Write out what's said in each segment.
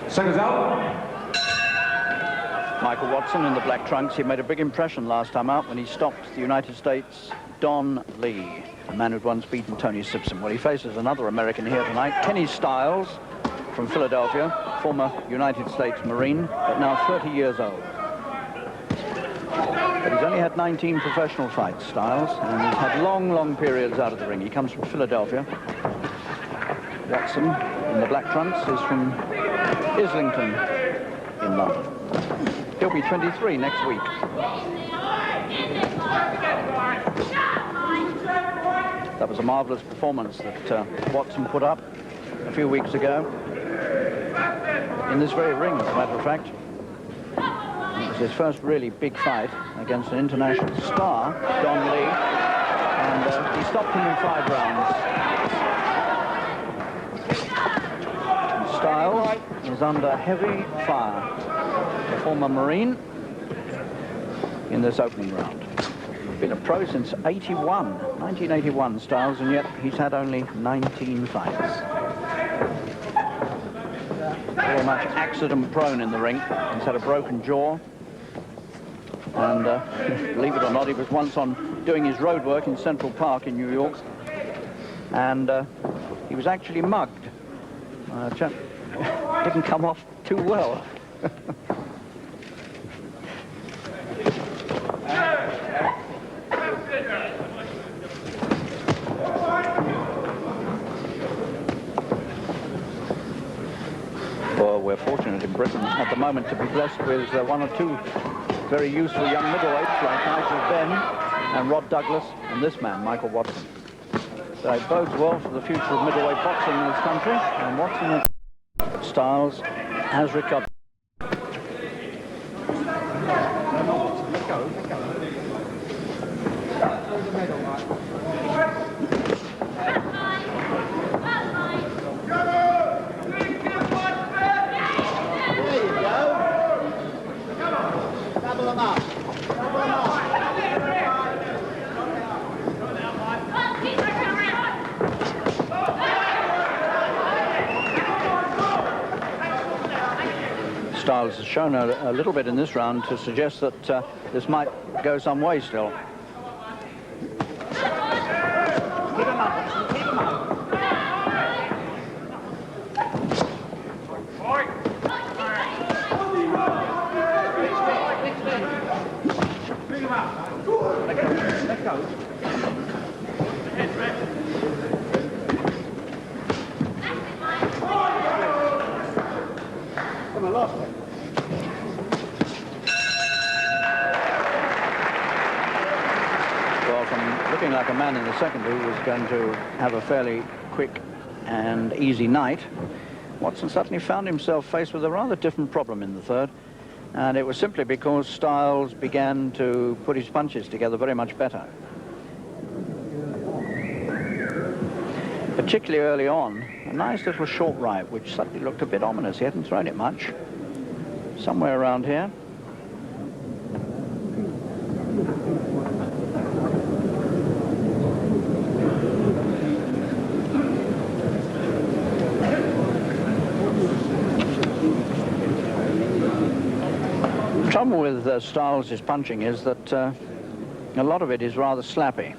Seconds out. Michael Watson in the black trunks. He made a big impression last time out when he stopped the United States' Don Lee, a man who'd once beaten Tony Simpson. Well, he faces another American here tonight, Kenny Stiles from Philadelphia, former United States Marine, but now 30 years old. But he's only had 19 professional fights, Stiles, and he's had long, long periods out of the ring. He comes from Philadelphia. Watson in the black trunks is from Islington in London. He'll be 23 next week. That was a marvelous performance that Watson put up a few weeks ago in this very ring, as a matter of fact. It was his first really big fight against an international star, Don Lee, and he stopped him in 5 rounds. And Stiles is under heavy fire. The former Marine in this opening round. Been a pro since 1981, Stiles, and yet he's had only 19 fights. Very much accident prone in the ring. He's had a broken jaw. And believe it or not, he was once on doing his road work in Central Park in New York. And he was actually mugged. Didn't come off too well. Well, we're fortunate in Britain at the moment to be blessed with 1 or 2 very useful young middleweights like Nigel Benn and Rod Douglas and this man, Michael Watson. So it bodes well for the future of middleweight boxing in this country, and Watson Stiles has recovered. Stiles has shown a little bit in this round to suggest that this might go some way still. Looking like a man in the second who was going to have a fairly quick and easy night, Watson suddenly found himself faced with a rather different problem in the third, and it was simply because Stiles began to put his punches together very much better. Particularly early on, a nice little short right, which suddenly looked a bit ominous. He hadn't thrown it much. Somewhere around here. The trouble with Stiles' punching is that a lot of it is rather slappy.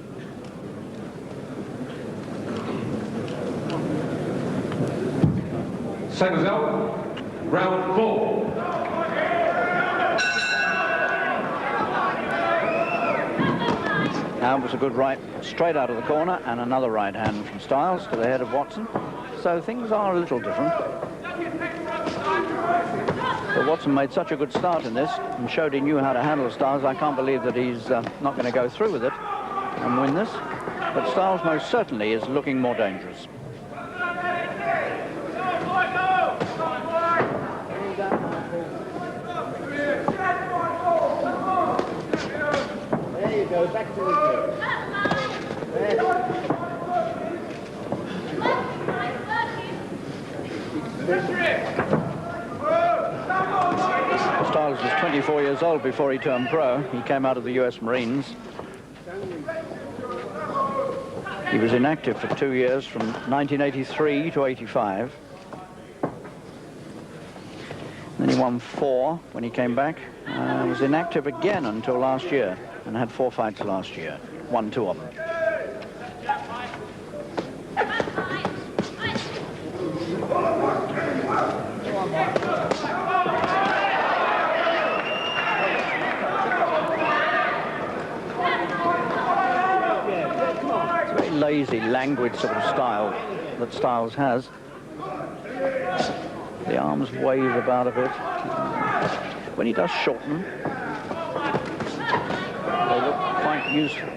Seconds out. Round 4. Now it was a good right straight out of the corner, and another right hand from Stiles to the head of Watson. So things are a little different. But Watson made such a good start in this and showed he knew how to handle Stiles. I can't believe that he's not going to go through with it and win this. But Stiles most certainly is looking more dangerous. There you go, back to the Stiles was 24 years old before he turned pro. He came out of the US Marines. He was inactive for 2 years from 1983 to 85. Then he won 4 when he came back. Was inactive again until last year and had 4 fights last year. Won 2 of them. It's a very lazy, languid sort of style that Styles has. The arms wave about a bit. When he does shorten, they look quite useful.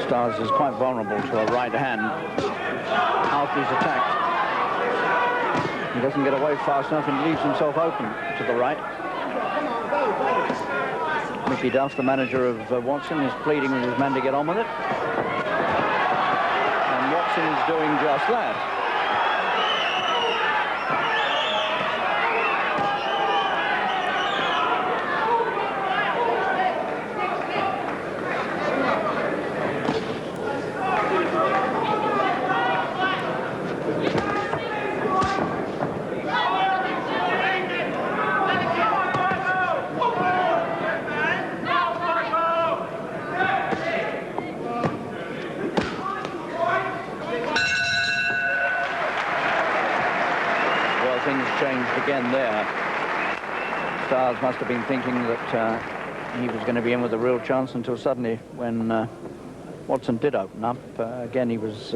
Styles is quite vulnerable to a right hand after he's attacked. He doesn't get away fast enough and leaves himself open to the right. Mickey Duff, the manager of Watson, is pleading with his man to get on with it. And Watson is doing just that. Again there, Styles must have been thinking that he was going to be in with a real chance until suddenly when Watson did open up. Again, he was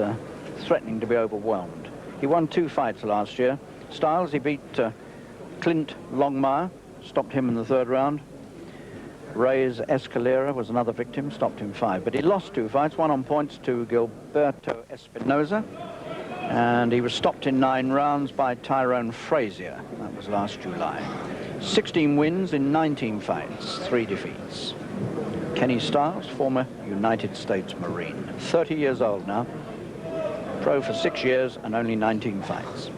threatening to be overwhelmed. He won 2 fights last year. Styles, he beat Clint Longmire, stopped him in the 3rd round. Reyes Escalera was another victim, stopped him 5. But he lost 2 fights, one on points to Gilberto Espinoza. And he was stopped in 9 rounds by Tyrone Frazier. That was last July. 16 wins in 19 fights, 3 defeats. Kenny Styles, former United States Marine. 30 years old now. Pro for 6 years and only 19 fights.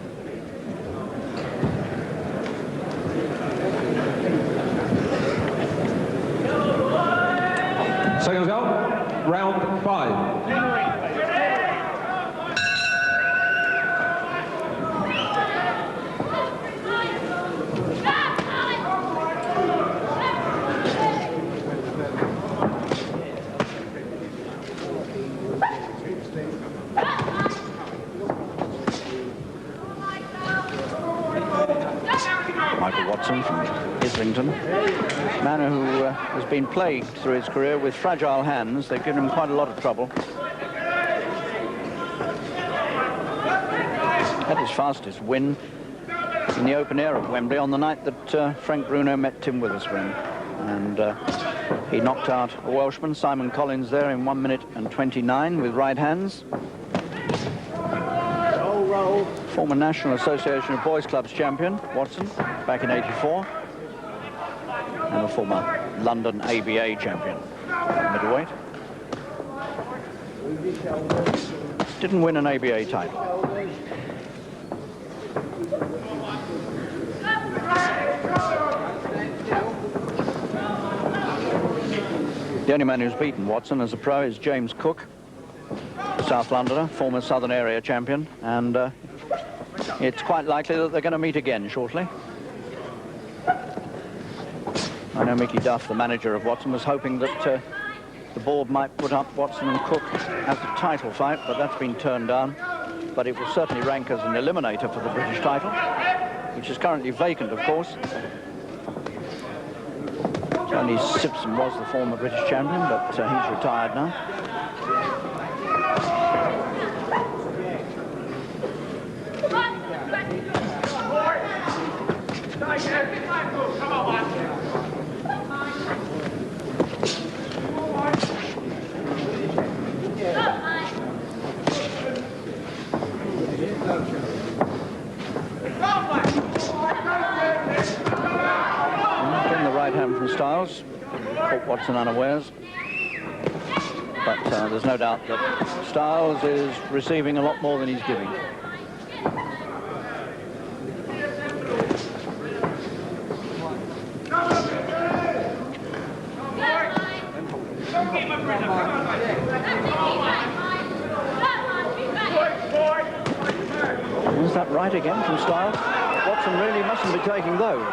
Seconds out. Round 5. Michael Watson from Islington, man who has been plagued through his career with fragile hands. They've given him quite a lot of trouble. Had his fastest win in the open air at Wembley on the night that Frank Bruno met Tim Witherspoon. And he knocked out a Welshman, Simon Collins, there in 1 minute and 29 with right hands. Former National Association of Boys Clubs champion, Watson, back in '84. And a former London ABA champion, middleweight. Didn't win an ABA title. The only man who's beaten Watson as a pro is James Cook, South Londoner, former Southern Area champion, and it's quite likely that they're going to meet again shortly. I know Mickey Duff, the manager of Watson, was hoping that the board might put up Watson and Cook as a title fight, but that's been turned down. But it will certainly rank as an eliminator for the British title, which is currently vacant, of course. Tony Simpson was the former British champion, but he's retired now. caught Watson unawares. But there's no doubt that Styles is receiving a lot more than he's giving. Is that right again from Styles? Watson really mustn't be taking those.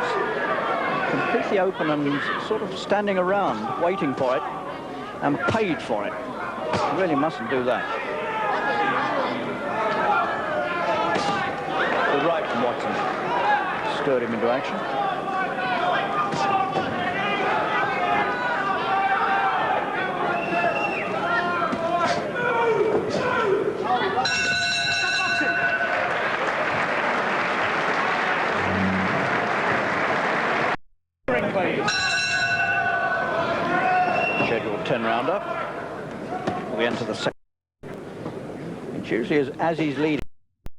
Completely open and sort of standing around, waiting for it, and paid for it. Really mustn't do that. Good right from Watson. Stirred him into action. Scheduled 10-rounder. We enter the second. It's usually as he's leading.